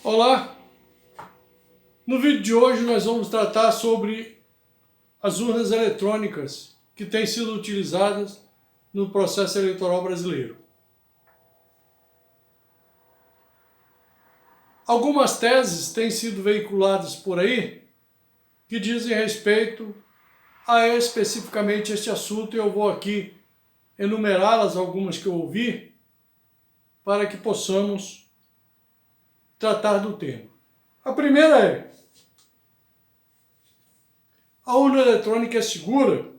Olá! No vídeo de hoje nós vamos tratar sobre as urnas eletrônicas que têm sido utilizadas no processo eleitoral brasileiro. Algumas teses têm sido veiculadas por aí que dizem respeito a especificamente este assunto e eu vou aqui enumerá-las, algumas que eu ouvi, para que possamos tratar do tema. A primeira é: a urna eletrônica é segura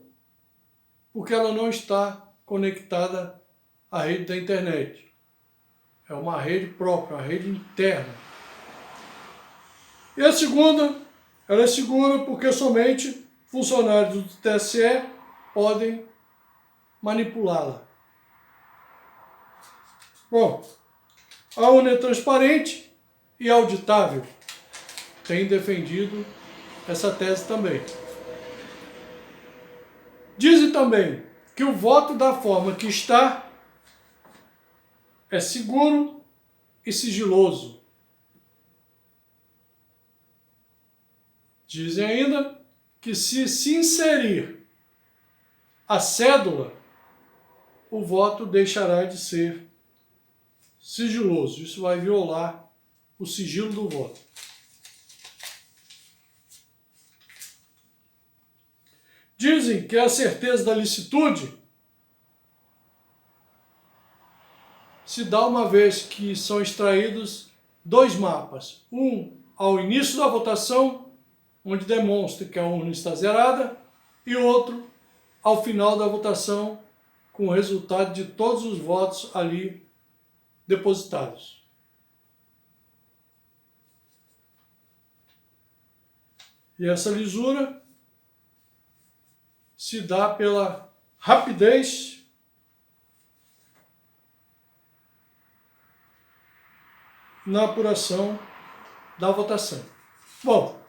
porque ela não está conectada à rede da internet. É uma rede própria, uma rede interna. E a segunda, ela é segura porque somente funcionários do TSE podem manipulá-la. Bom, a urna é transparente e auditável. Tem defendido essa tese também. Dizem também que o voto da forma que está é seguro e sigiloso. Dizem ainda que se inserir a cédula, o voto deixará de ser sigiloso. Isso vai violar o sigilo do voto. Dizem que a certeza da licitude se dá uma vez que são extraídos dois mapas. Um ao início da votação, onde demonstra que a urna está zerada, e outro ao final da votação, com o resultado de todos os votos ali depositados. E essa lisura se dá pela rapidez na apuração da votação. Bom,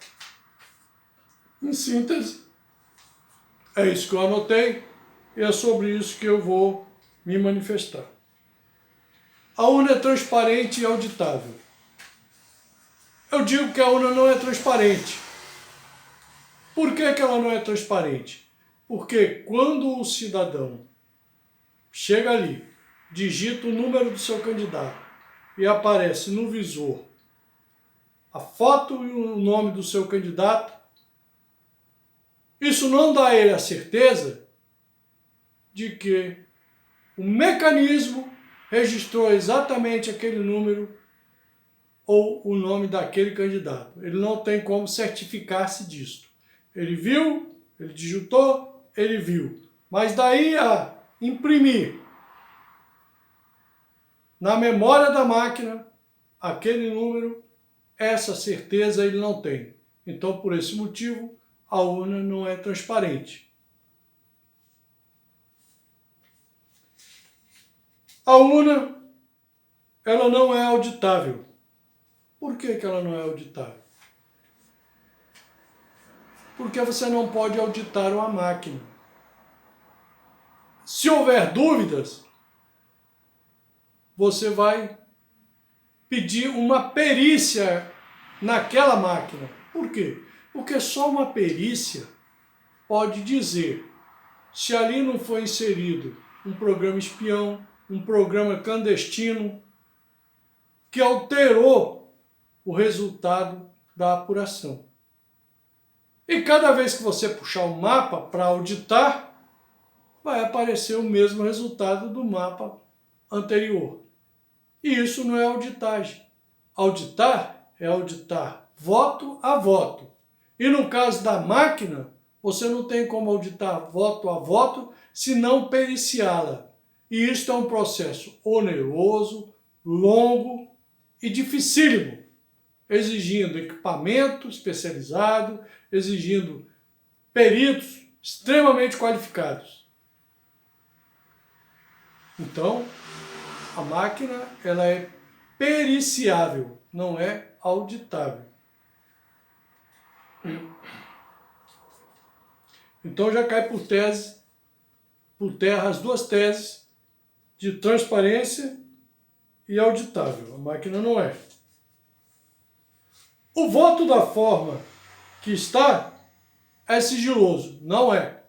em síntese, é isso que eu anotei e é sobre isso que eu vou me manifestar. A urna é transparente e auditável. Eu digo que a urna não é transparente. Por que ela não é transparente? Porque quando o cidadão chega ali, digita o número do seu candidato e aparece no visor a foto e o nome do seu candidato, isso não dá a ele a certeza de que o mecanismo registrou exatamente aquele número ou o nome daquele candidato. Ele não tem como certificar-se disso. Ele viu, ele digitou, ele viu. Mas daí a imprimir na memória da máquina aquele número, essa certeza ele não tem. Então, por esse motivo, a urna não é transparente. A urna, ela não é auditável. Por que ela não é auditável? Porque você não pode auditar uma máquina. Se houver dúvidas, você vai pedir uma perícia naquela máquina. Por quê? Porque só uma perícia pode dizer se ali não foi inserido um programa espião, um programa clandestino que alterou o resultado da apuração. E cada vez que você puxar o mapa para auditar, vai aparecer o mesmo resultado do mapa anterior. E isso não é auditagem. Auditar é auditar voto a voto. E no caso da máquina, você não tem como auditar voto a voto se não periciá-la. E isso é um processo oneroso, longo e dificílimo, exigindo equipamento especializado, exigindo peritos extremamente qualificados. Então, a máquina ela é periciável, não é auditável. Então já cai por terra as duas teses de transparência e auditável. A máquina não é. o voto da forma que está é sigiloso. Não é.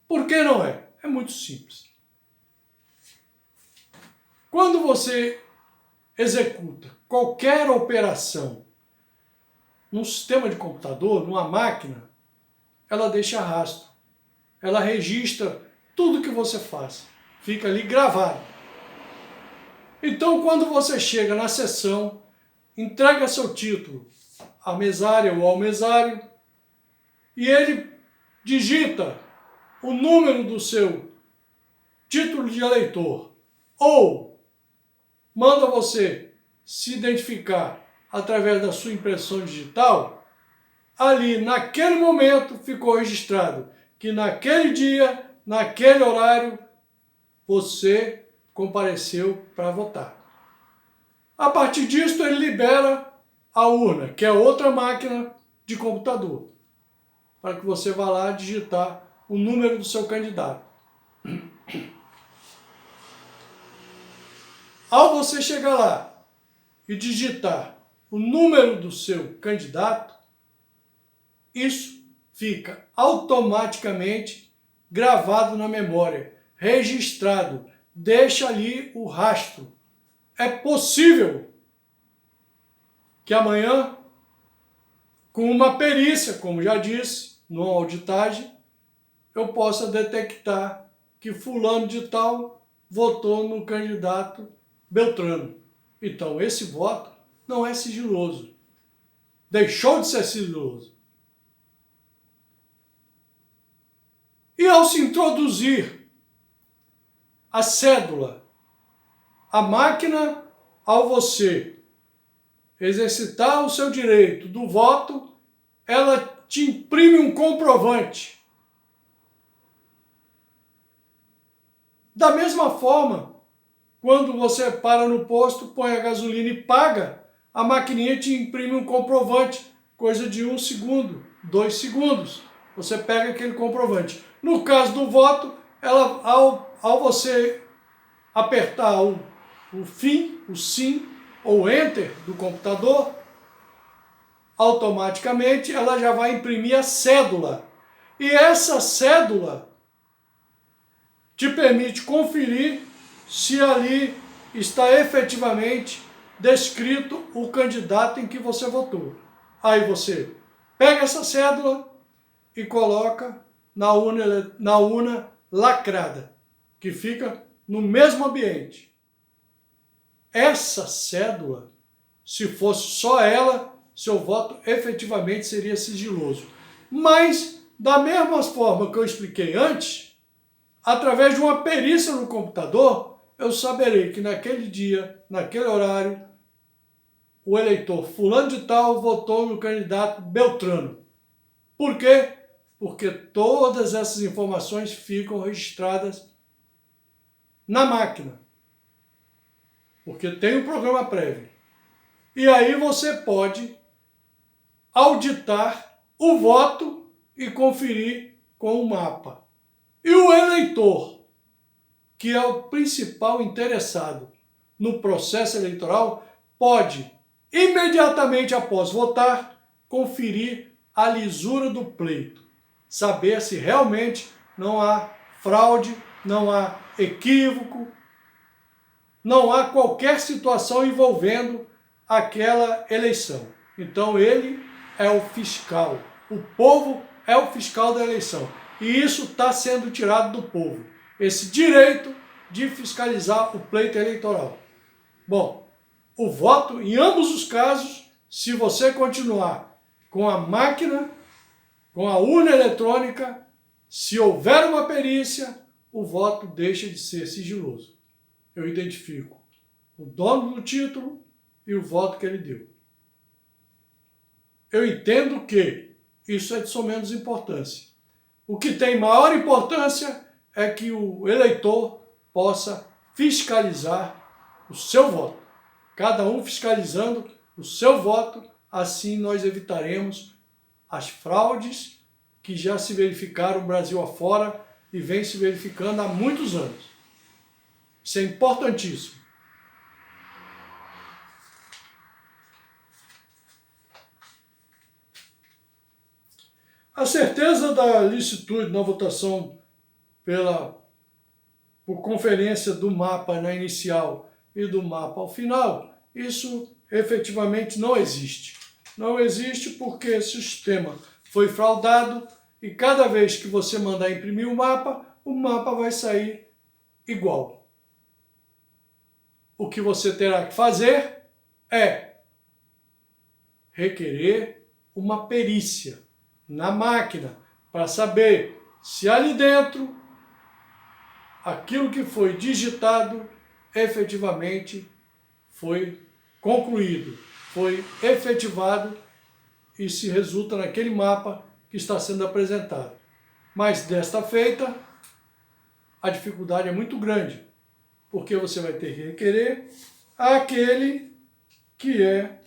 Por que não é? É muito simples. Quando você executa qualquer operação num sistema de computador, numa máquina, ela deixa rastro. Ela registra tudo que você faz. Fica ali gravado. Então, quando você chega na sessão, entrega seu título à mesária ou ao mesário e ele digita o número do seu título de eleitor ou manda você se identificar através da sua impressão digital, ali naquele momento ficou registrado que naquele dia, naquele horário, você compareceu para votar. A partir disso, ele libera a urna, que é outra máquina de computador, para que você vá lá digitar o número do seu candidato. Ao você chegar lá e digitar o número do seu candidato, isso fica automaticamente gravado na memória, registrado, deixa ali o rastro. É possível que amanhã, com uma perícia, como já disse, numa auditagem, eu possa detectar que fulano de tal votou no candidato Beltrano. Então, esse voto não é sigiloso. Deixou de ser sigiloso. E ao se introduzir a cédula, a máquina, ao você exercitar o seu direito do voto, ela te imprime um comprovante. Da mesma forma, quando você para no posto, põe a gasolina e paga, a maquininha te imprime um comprovante, coisa de 1 segundo, 2 segundos. Você pega aquele comprovante. No caso do voto, ela, ao você apertar o fim, o sim ou enter do computador, automaticamente ela já vai imprimir a cédula. E essa cédula te permite conferir se ali está efetivamente descrito o candidato em que você votou. Aí você pega essa cédula e coloca na urna lacrada, que fica no mesmo ambiente. Essa cédula, se fosse só ela, seu voto efetivamente seria sigiloso. Mas, da mesma forma que eu expliquei antes, através de uma perícia no computador, eu saberei que naquele dia, naquele horário, o eleitor fulano de tal votou no candidato Beltrano. Por quê? Porque todas essas informações ficam registradas na máquina. Porque tem um programa prévio. E aí você pode auditar o voto e conferir com o mapa. E o eleitor, que é o principal interessado no processo eleitoral, pode, imediatamente após votar, conferir a lisura do pleito. Saber se realmente não há fraude, não há equívoco, não há qualquer situação envolvendo aquela eleição. Então ele é o fiscal. O povo é o fiscal da eleição. E isso está sendo tirado do povo. Esse direito de fiscalizar o pleito eleitoral. Bom, o voto, em ambos os casos, se você continuar com a máquina, com a urna eletrônica, se houver uma perícia, o voto deixa de ser sigiloso. Eu identifico o dono do título e o voto que ele deu. Eu entendo que isso é de somenos importância. O que tem maior importância é que o eleitor possa fiscalizar o seu voto. Cada um fiscalizando o seu voto, assim nós evitaremos as fraudes que já se verificaram no Brasil afora e vem se verificando há muitos anos. Isso é importantíssimo. A certeza da licitude na votação por conferência do mapa na inicial e do mapa ao final, isso efetivamente não existe. Não existe porque esse sistema foi fraudado e cada vez que você mandar imprimir o mapa vai sair igual. O que você terá que fazer é requerer uma perícia na máquina para saber se ali dentro aquilo que foi digitado efetivamente foi concluído, foi efetivado e se resulta naquele mapa que está sendo apresentado. Mas desta feita, a dificuldade é muito grande, porque você vai ter que requerer aquele que é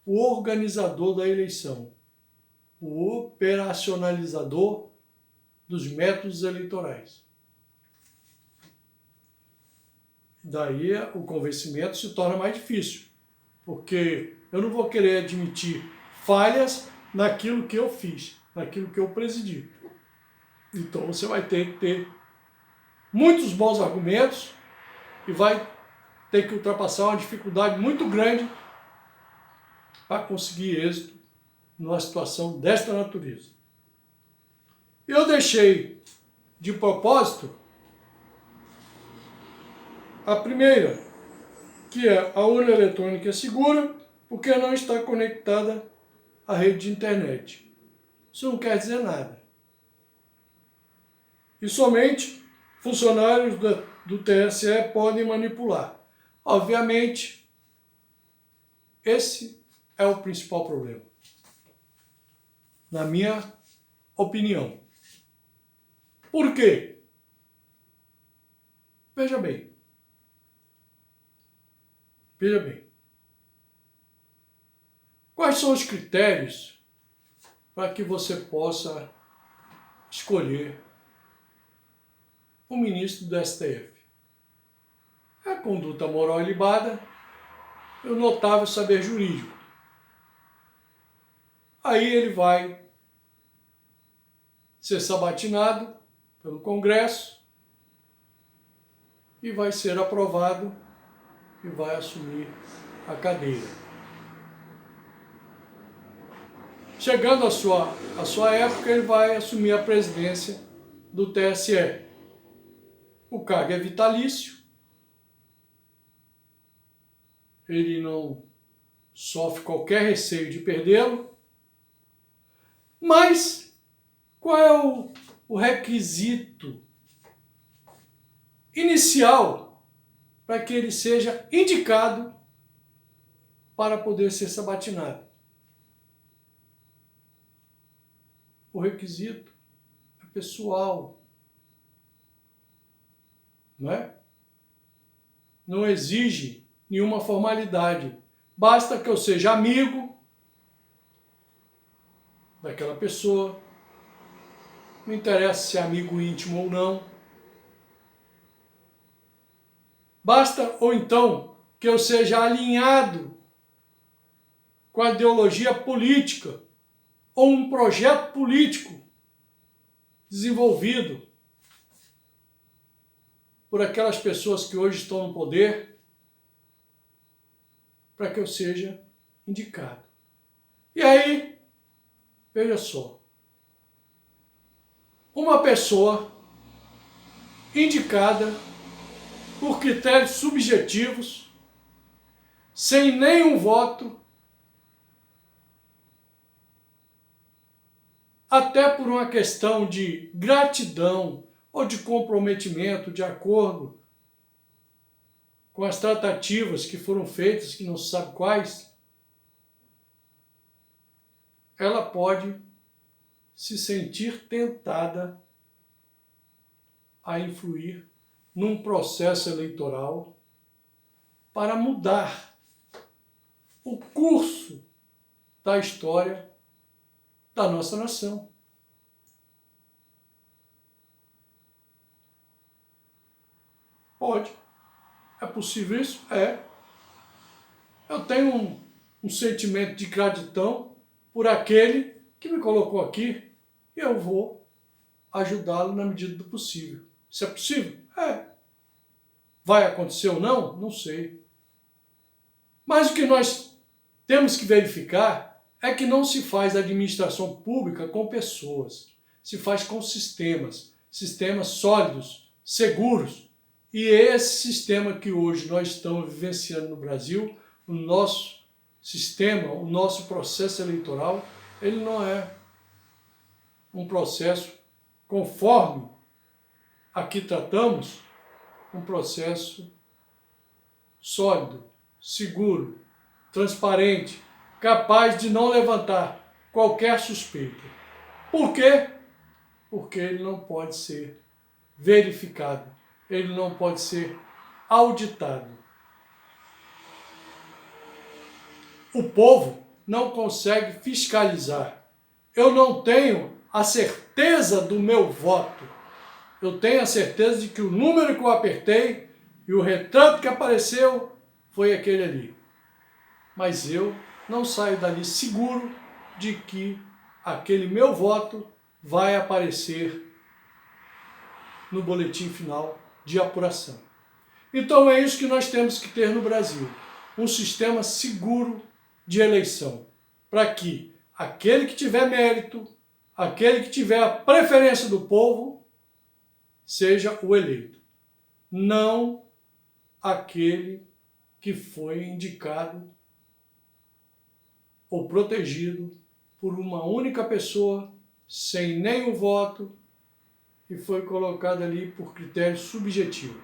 o organizador da eleição, o operacionalizador dos métodos eleitorais. Daí o convencimento se torna mais difícil, porque eu não vou querer admitir falhas naquilo que eu fiz, naquilo que eu presidi. Então você vai ter que ter muitos bons argumentos e vai ter que ultrapassar uma dificuldade muito grande para conseguir êxito numa situação desta natureza. Eu deixei de propósito a primeira, que é a urna eletrônica é segura, porque não está conectada à rede de internet. Isso não quer dizer nada. E somente funcionários do TSE podem manipular. Obviamente, esse é o principal problema, na minha opinião. Por quê? Veja bem. Veja bem. Quais são os critérios para que você possa escolher o ministro do STF? É a conduta moral ilibada e o notável saber jurídico. Aí ele vai ser sabatinado pelo Congresso e vai ser aprovado e vai assumir a cadeira. Chegando à sua época, ele vai assumir a presidência do TSE. O cargo é vitalício, ele não sofre qualquer receio de perdê-lo, mas qual é o requisito inicial para que ele seja indicado para poder ser sabatinado? O requisito é pessoal, não é? Não exige nenhuma formalidade. Basta que eu seja amigo daquela pessoa, não interessa se é amigo íntimo ou não. Basta, ou então, que eu seja alinhado com a ideologia política ou um projeto político desenvolvido por aquelas pessoas que hoje estão no poder, para que eu seja indicado. E aí, veja só, uma pessoa indicada por critérios subjetivos, sem nenhum voto, até por uma questão de gratidão ou de comprometimento, de acordo com as tratativas que foram feitas, que não se sabe quais, ela pode se sentir tentada a influir num processo eleitoral para mudar o curso da história da nossa nação. Pode. É possível isso? É. Eu tenho um sentimento de gratidão por aquele que me colocou aqui e eu vou ajudá-lo na medida do possível. Se é possível? É. Vai acontecer ou não? Não sei. Mas o que nós temos que verificar é que não se faz administração pública com pessoas, se faz com sistemas sólidos, seguros. E esse sistema que hoje nós estamos vivenciando no Brasil, o nosso sistema, o nosso processo eleitoral, ele não é um processo conforme aqui tratamos, um processo sólido, seguro, transparente, capaz de não levantar qualquer suspeita. Por quê? Porque ele não pode ser verificado, ele não pode ser auditado. O povo não consegue fiscalizar. Eu não tenho a certeza do meu voto. Eu tenho a certeza de que o número que eu apertei e o retrato que apareceu foi aquele ali. Mas eu não saio dali seguro de que aquele meu voto vai aparecer no boletim final de apuração. Então é isso que nós temos que ter no Brasil, um sistema seguro de eleição, para que aquele que tiver mérito, aquele que tiver a preferência do povo, seja o eleito, não aquele que foi indicado ou protegido por uma única pessoa, sem nenhum voto, e foi colocado ali por critério subjetivo.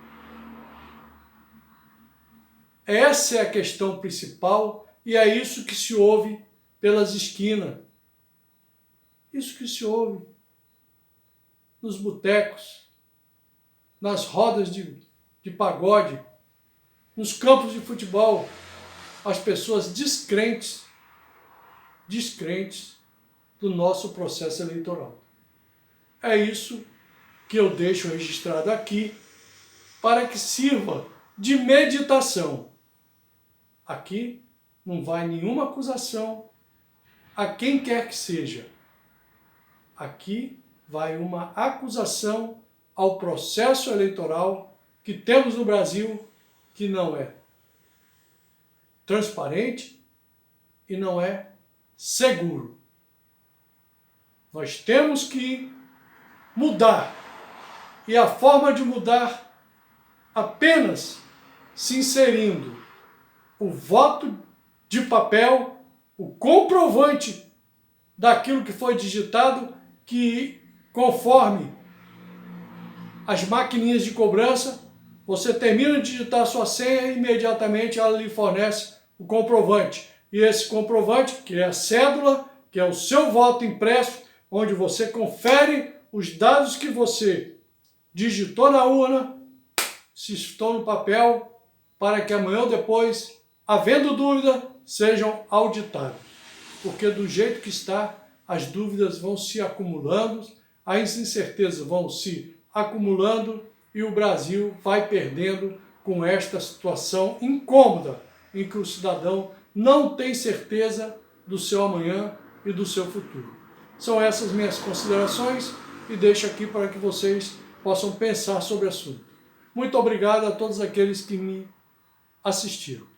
Essa é a questão principal e é isso que se ouve pelas esquinas. Isso que se ouve nos botecos, nas rodas de pagode, nos campos de futebol, as pessoas descrentes do nosso processo eleitoral. É isso que eu deixo registrado aqui para que sirva de meditação. Aqui não vai nenhuma acusação a quem quer que seja. Aqui vai uma acusação ao processo eleitoral que temos no Brasil, que não é transparente e não é seguro. Nós temos que mudar. E a forma de mudar apenas se inserindo o voto de papel, o comprovante daquilo que foi digitado, que conforme as maquininhas de cobrança, você termina de digitar a sua senha e imediatamente ela lhe fornece o comprovante. E esse comprovante, que é a cédula, que é o seu voto impresso, onde você confere os dados que você digitou na urna, se estão no papel, para que amanhã ou depois, havendo dúvida, sejam auditados. Porque do jeito que está, as dúvidas vão se acumulando, as incertezas vão se acumulando e o Brasil vai perdendo com esta situação incômoda em que o cidadão não tem certeza do seu amanhã e do seu futuro. São essas minhas considerações e deixo aqui para que vocês possam pensar sobre o assunto. Muito obrigado a todos aqueles que me assistiram.